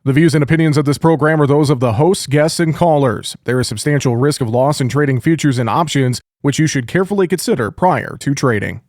The views and opinions of this program are those of the hosts, guests, and callers. There is substantial risk of loss in trading futures and options, which you should carefully consider prior to trading.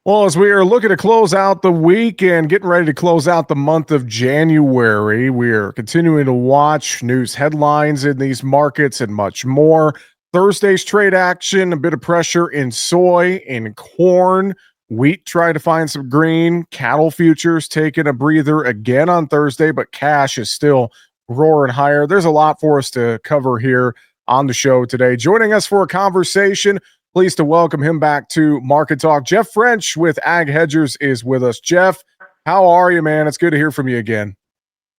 Well, as we are looking to close out the week and getting ready to close out the month of January, we are continuing to watch news headlines in these markets and much more. Thursday's trade action, a bit of pressure in soy, in corn, wheat trying to find some green, cattle futures taking a breather again on Thursday, but cash is still roaring higher. There's a lot for us to cover here on the show today. Joining us for a conversation, pleased to welcome him back to Market Talk. Jeff French with Ag Hedgers is with us. Jeff, how are you, man? It's good to hear from you again.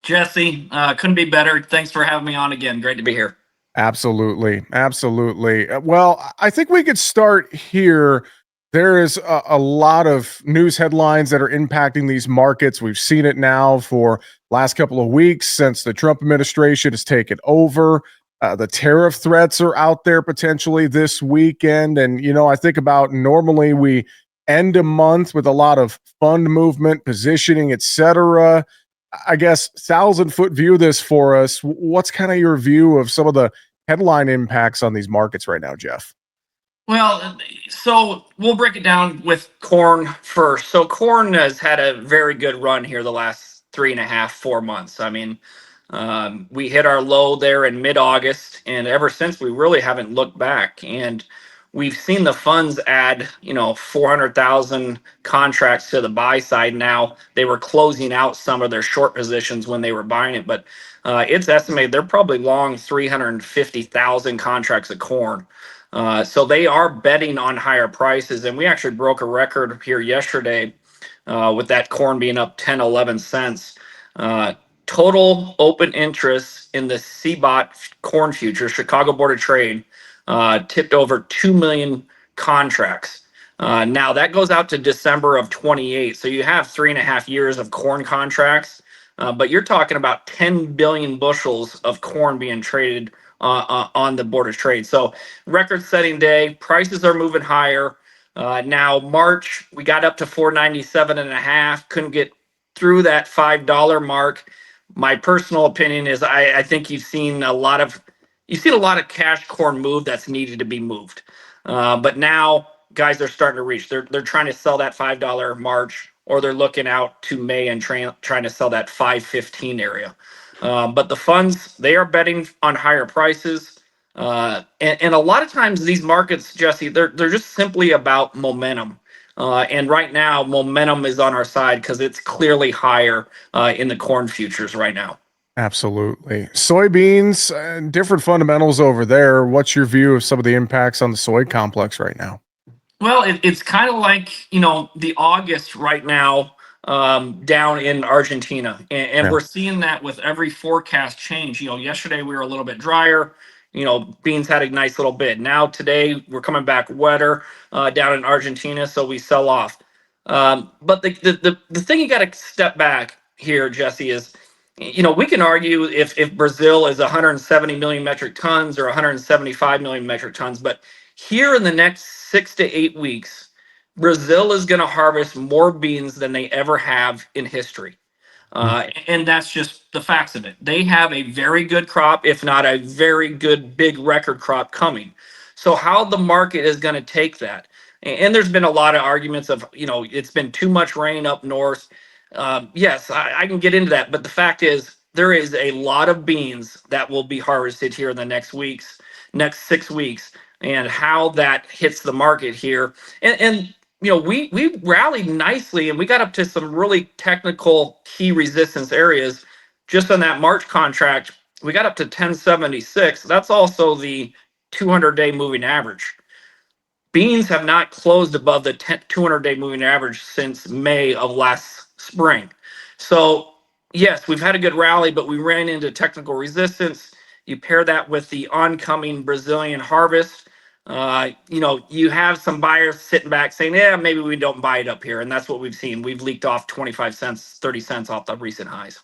Jesse, couldn't be better. Thanks for having me on again. Great to be here. Absolutely. Absolutely. Well, I think we could start here. There is a lot of news headlines that are impacting these markets. We've seen it now for last couple of weeks since the Trump administration has taken over. The tariff threats are out there potentially this weekend. And, I think about normally we end a month with a lot of fund movement, positioning, etc. I guess 1,000-foot view this for us. What's kind of your view of some of the headline impacts on these markets right now, Jeff? Well, so we'll break it down with corn first. So corn has had a very good run here the last 3.5, 4 months. I mean, we hit our low there in mid-August, and ever since we really haven't looked back. And we've seen the funds add, 400,000 contracts to the buy side now. They were closing out some of their short positions when they were buying it, but it's estimated they're probably long 350,000 contracts of corn. So they are betting on higher prices, and we actually broke a record here yesterday with that corn being up 10, 11 cents. Total open interest in the CBOT corn futures, Chicago Board of Trade, tipped over 2 million contracts. Now that goes out to December of 28. So you have 3.5 years of corn contracts, but you're talking about 10 billion bushels of corn being traded on the Board of Trade. So record-setting day, prices are moving higher. Now March, we got up to 497.5, couldn't get through that $5 mark. My personal opinion is I think you've seen a lot of cash corn move that's needed to be moved. But now guys are starting to reach. They're trying to sell that $5 March, or they're looking out to May and trying to sell that 5.15 area. But the funds, they are betting on higher prices. And a lot of times these markets, Jesse, they're just simply about momentum. And right now, momentum is on our side because it's clearly higher in the corn futures right now. Absolutely. Soybeans, different fundamentals over there. What's your view of some of the impacts on the soy complex right now? Well, it's kind of like, the August right now down in Argentina. And Yeah. we're seeing that with every forecast change. Yesterday we were a little bit drier. Beans had a nice little bid. Now today we're coming back wetter down in Argentina, so we sell off. But the thing you got to step back here, Jesse, is we can argue if Brazil is 170 million metric tons or 175 million metric tons, but here in the next 6 to 8 weeks, Brazil is going to harvest more beans than they ever have in history. And that's just the facts of it. They have a very good crop, if not a very good big record crop coming. So how the market is going to take that. And there's been a lot of arguments of, it's been too much rain up north. Yes, I can get into that. But the fact is, there is a lot of beans that will be harvested here in the next 6 weeks, and how that hits the market here. And we rallied nicely, and we got up to some really technical key resistance areas just on that March contract. We got up to 1076. That's also the 200-day moving average. Beans have not closed above the 200-day moving average since May of last spring. So yes, we've had a good rally, but we ran into technical resistance. You pair that with the oncoming Brazilian harvest. You have some buyers sitting back saying, yeah, maybe we don't buy it up here. And that's what we've seen. We've leaked off 25 cents, 30 cents off the recent highs.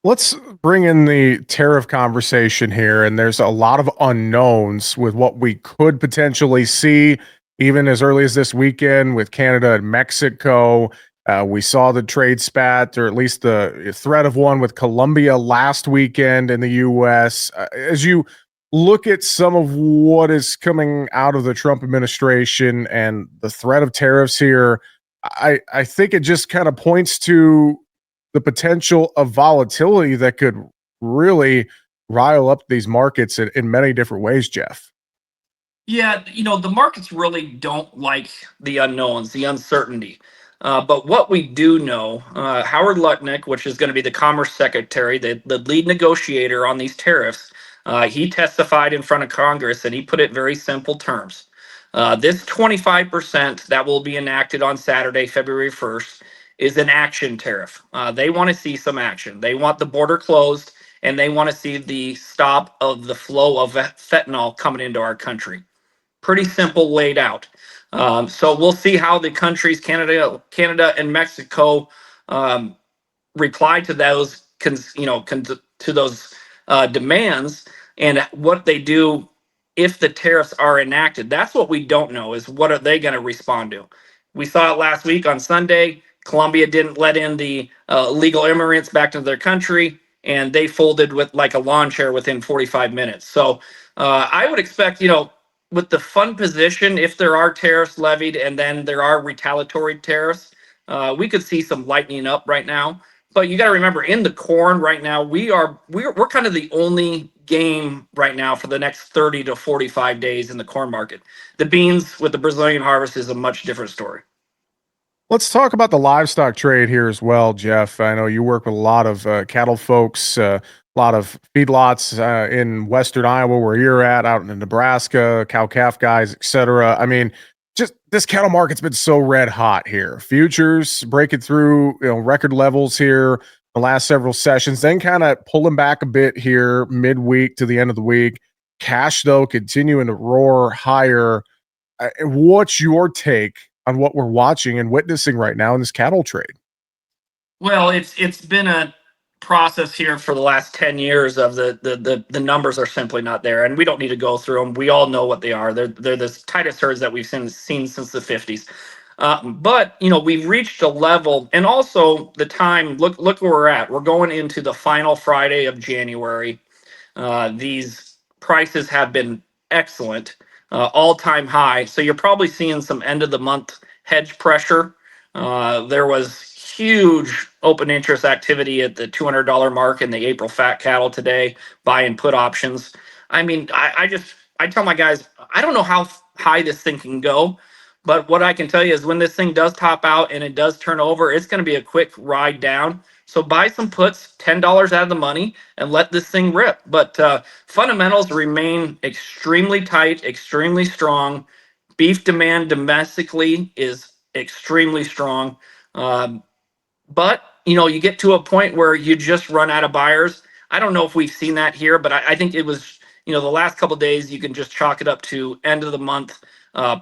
Let's bring in the tariff conversation here. And there's a lot of unknowns with what we could potentially see, even as early as this weekend with Canada and Mexico. We saw the trade spat, or at least the threat of one with Colombia last weekend in the U.S. As you look at some of what is coming out of the Trump administration and the threat of tariffs here, I think it just kind of points to the potential of volatility that could really rile up these markets in many different ways, Jeff. Yeah, the markets really don't like the unknowns, the uncertainty. But what we do know, Howard Lutnick, which is going to be the Commerce Secretary, the lead negotiator on these tariffs, he testified in front of Congress and he put it very simple terms. This 25% that will be enacted on Saturday, February 1st, is an action tariff. They want to see some action. They want the border closed and they want to see the stop of the flow of fentanyl coming into our country. Pretty simple laid out. So we'll see how the countries Canada and Mexico um, reply to those to those demands, and what they do if the tariffs are enacted. That's what we don't know, is what are they going to respond to. We saw it last week on Sunday. Colombia didn't let in the illegal immigrants back to their country, and they folded with like a lawn chair within 45 minutes. So I would expect, with the fund position, if there are tariffs levied and then there are retaliatory tariffs, we could see some lightening up right now. But you got to remember, in the corn right now, we're kind of the only game right now for the next 30 to 45 days in the corn market. The beans with the Brazilian harvest is a much different story. Let's talk about the livestock trade here as well, Jeff. I know you work with a lot of cattle folks, a lot of feedlots in Western Iowa, where you're at, out in Nebraska, cow calf guys, etc. I mean, just this cattle market's been so red hot here. Futures breaking through, record levels here the last several sessions, then kind of pulling back a bit here midweek to the end of the week. Cash though continuing to roar higher. What's your take on what we're watching and witnessing right now in this cattle trade? Well, it's been a process here for the last 10 years of the numbers are simply not there, and we don't need to go through them. We all know what they are. They're the tightest herds that we've seen since the 50s. But we've reached a level, and also the time. Look where we're at. We're going into the final Friday of January. These prices have been excellent, all-time high. So you're probably seeing some end of the month hedge pressure. There was huge open interest activity at the $200 mark in the April fat cattle today, buy and put options. I mean, I tell my guys, I don't know how high this thing can go, but what I can tell you is when this thing does top out and it does turn over, it's going to be a quick ride down. So buy some puts, $10 out of the money, and let this thing rip. But fundamentals remain extremely tight, extremely strong. Beef demand domestically is extremely strong. Um, but you get to a point where you just run out of buyers. I don't know if we've seen that here, but I think it was, the last couple of days you can just chalk it up to end of the month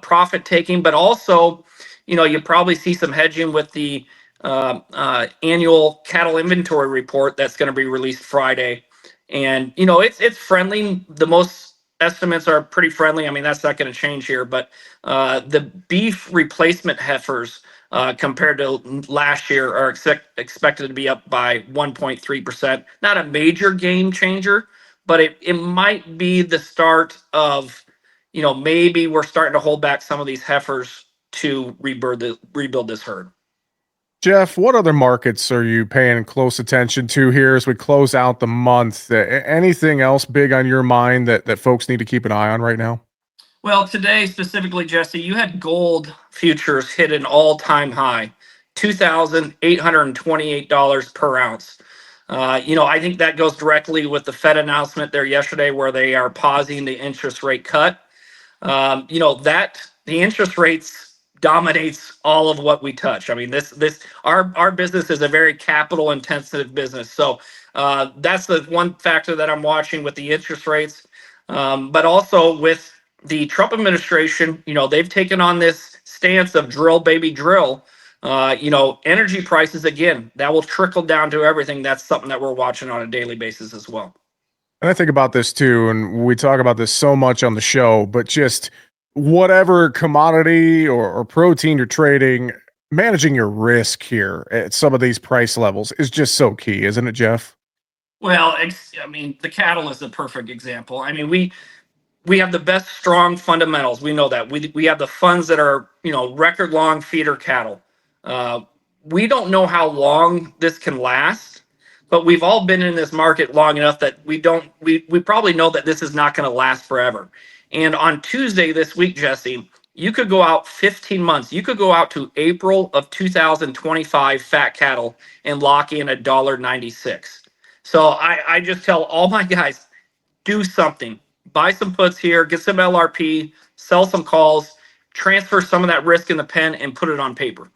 profit taking, but also, you probably see some hedging with the annual cattle inventory report that's going to be released Friday, and it's friendly. The most estimates are pretty friendly. I mean, that's not going to change here, but the beef replacement heifers compared to last year are expected to be up by 1.3%. Not a major game changer, but it might be the start of, maybe we're starting to hold back some of these heifers to rebuild this herd. Jeff, what other markets are you paying close attention to here as we close out the month? Anything else big on your mind that folks need to keep an eye on right now? Well, today specifically, Jesse, you had gold futures hit an all-time high, $2,828 per ounce. I think that goes directly with the Fed announcement there yesterday, where they are pausing the interest rate cut. That the interest rates dominates all of what we touch. I mean, our business is a very capital intensive business, so that's the one factor that I'm watching with the interest rates, but also with the Trump administration. They've taken on this stance of drill, baby, drill. Energy prices, again, that will trickle down to everything. That's something that we're watching on a daily basis as well. And I think about this too, and we talk about this so much on the show, but just whatever commodity or protein you're trading, managing your risk here at some of these price levels is just so key, isn't it, Jeff? Well, I mean, the cattle is the perfect example. I mean, we have the best strong fundamentals. We know that we have the funds that are record long feeder cattle. Uh, we don't know how long this can last, but we've all been in this market long enough that we probably know that this is not going to last forever. And on Tuesday this week, Jesse, you could go out 15 months. You could go out to April of 2025 fat cattle and lock in $1.96. So I just tell all my guys, do something. Buy some puts here, get some LRP, sell some calls, transfer some of that risk in the pen, and put it on paper.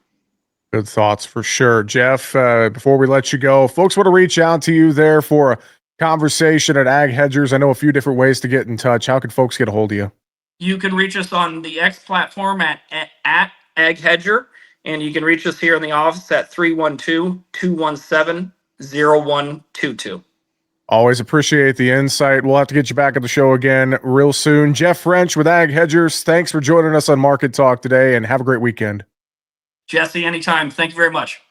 Good thoughts for sure. Jeff, before we let you go, folks want to reach out to you there for a conversation at Ag Hedgers. I know a few different ways to get in touch. How can folks get a hold of you? You can reach us on the X platform at Ag Hedger, and you can reach us here in the office at 312-217-0122. Always appreciate the insight. We'll have to get you back on the show again real soon. Jeff French with Ag Hedgers, thanks for joining us on Market Talk today, and have a great weekend. Jesse, anytime. Thank you very much.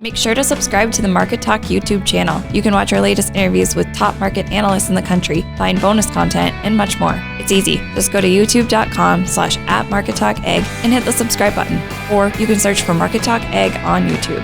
Make sure to subscribe to the Market Talk YouTube channel. You can watch our latest interviews with top market analysts in the country, find bonus content, and much more. It's easy. Just go to youtube.com/@MarketTalkAg and hit the subscribe button. Or you can search for Market Talk Ag on YouTube.